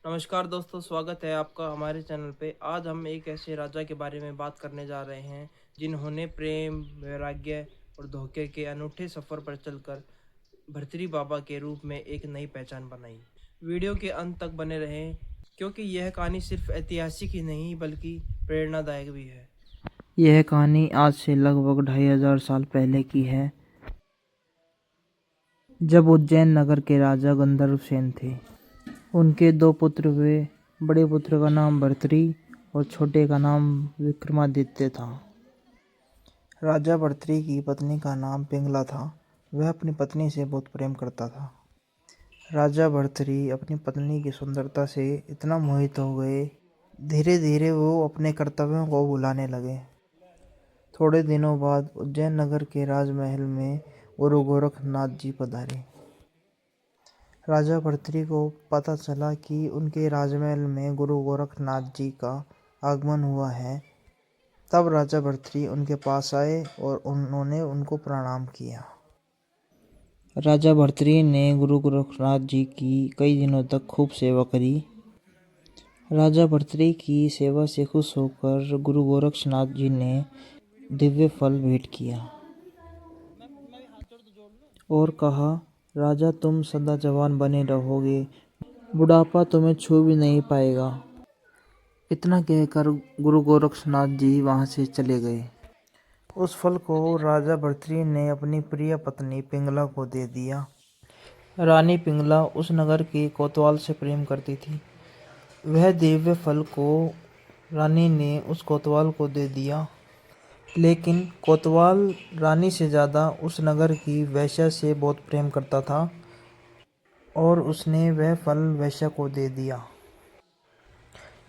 नमस्कार दोस्तों, स्वागत है आपका हमारे चैनल पे। आज हम एक ऐसे राजा के बारे में बात करने जा रहे हैं जिन्होंने प्रेम, वैराग्य और धोखे के अनूठे सफ़र पर चलकर भर्तरी बाबा के रूप में एक नई पहचान बनाई। वीडियो के अंत तक बने रहें क्योंकि यह कहानी सिर्फ ऐतिहासिक ही नहीं बल्कि प्रेरणादायक भी है। यह कहानी आज से लगभग 2500 साल पहले की है, जब उज्जैन नगर के राजा गंधर्वसेन थे। उनके 2 पुत्र हुए। बड़े पुत्र का नाम भर्तरी और छोटे का नाम विक्रमादित्य था। राजा भर्तरी की पत्नी का नाम पिंगला था। वह अपनी पत्नी से बहुत प्रेम करता था। राजा भर्तरी अपनी पत्नी की सुंदरता से इतना मोहित हो गए, धीरे धीरे वो अपने कर्तव्यों को भुलाने लगे। थोड़े दिनों बाद उज्जैन नगर के राजमहल में गुरु गोरखनाथ जी पधारे। राजा भर्तरी को पता चला कि उनके राजमहल में गुरु गोरखनाथ जी का आगमन हुआ है। तब राजा भर्तरी उनके पास आए और उन्होंने उनको प्रणाम किया। राजा भर्तरी ने गुरु गोरखनाथ जी की कई दिनों तक खूब सेवा करी। राजा भर्तरी की सेवा से खुश होकर गुरु गोरखनाथ जी ने दिव्य फल भेंट किया और कहा, राजा तुम सदा जवान बने रहोगे, बुढ़ापा तुम्हें छू भी नहीं पाएगा। इतना कहकर गुरु गोरक्षनाथ जी वहाँ से चले गए। उस फल को राजा भर्तरी ने अपनी प्रिय पत्नी पिंगला को दे दिया। रानी पिंगला उस नगर के कोतवाल से प्रेम करती थी। वह दिव्य फल को रानी ने उस कोतवाल को दे दिया, लेकिन कोतवाल रानी से ज़्यादा उस नगर की वेश्या से बहुत प्रेम करता था और उसने वह फल वेश्या को दे दिया।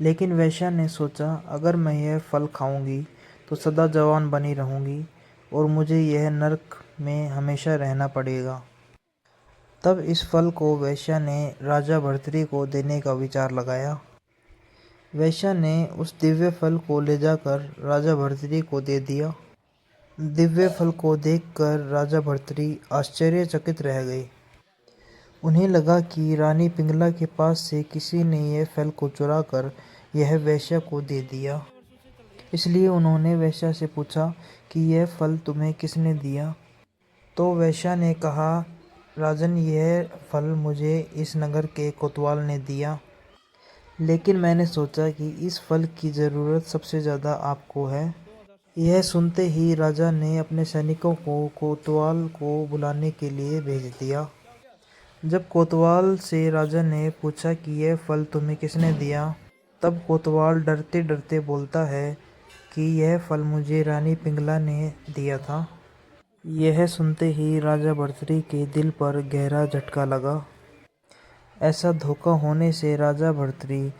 लेकिन वेश्या ने सोचा, अगर मैं यह फल खाऊंगी तो सदा जवान बनी रहूंगी और मुझे यह नरक में हमेशा रहना पड़ेगा। तब इस फल को वेश्या ने राजा भर्तरी को देने का विचार लगाया। वेश्या ने उस दिव्य फल को ले जाकर राजा भर्तरी को दे दिया। दिव्य फल को देखकर राजा भर्तरी आश्चर्यचकित रह गए। उन्हें लगा कि रानी पिंगला के पास से किसी ने यह फल को चुरा कर यह वेश्या को दे दिया। इसलिए उन्होंने वेश्या से पूछा कि यह फल तुम्हें किसने दिया। तो वेश्या ने कहा, राजन, यह फल मुझे इस नगर के कोतवाल ने दिया, लेकिन मैंने सोचा कि इस फल की ज़रूरत सबसे ज़्यादा आपको है। यह सुनते ही राजा ने अपने सैनिकों को कोतवाल को बुलाने के लिए भेज दिया। जब कोतवाल से राजा ने पूछा कि यह फल तुम्हें किसने दिया, तब कोतवाल डरते डरते बोलता है कि यह फल मुझे रानी पिंगला ने दिया था। यह सुनते ही राजा भर्तरी के दिल पर गहरा झटका लगा। ऐसा धोखा होने से राजा भर्तरी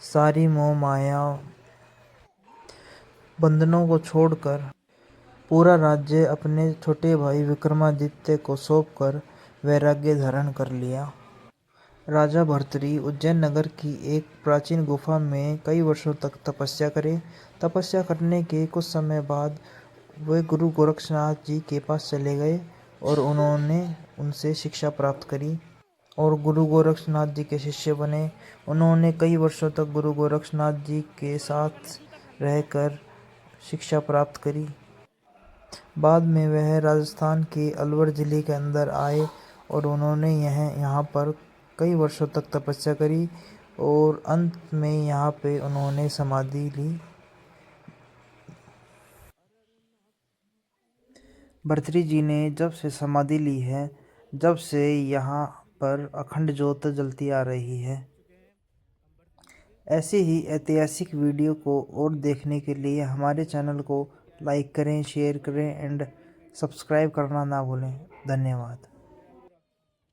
सारी मोह माया बंधनों को छोड़कर पूरा राज्य अपने छोटे भाई विक्रमादित्य को सौंपकर वैराग्य धारण कर लिया। राजा भर्तरी उज्जैन नगर की एक प्राचीन गुफा में कई वर्षों तक तपस्या करे। तपस्या करने के कुछ समय बाद वे गुरु गोरक्षनाथ जी के पास चले गए और उन्होंने उनसे शिक्षा प्राप्त करी और गुरु गोरक्षनाथ जी के शिष्य बने। उन्होंने कई वर्षों तक गुरु गोरक्षनाथ जी के साथ रहकर शिक्षा प्राप्त करी। बाद में वह राजस्थान के अलवर जिले के अंदर आए और उन्होंने यहाँ पर कई वर्षों तक तपस्या करी और अंत में यहाँ पे उन्होंने समाधि ली। भर्तरी जी ने जब से समाधि ली है, जब से यहाँ पर अखंड ज्योत जलती आ रही है। ऐसे ही ऐतिहासिक वीडियो को और देखने के लिए हमारे चैनल को लाइक करें, शेयर करें एंड सब्सक्राइब करना ना भूलें। धन्यवाद।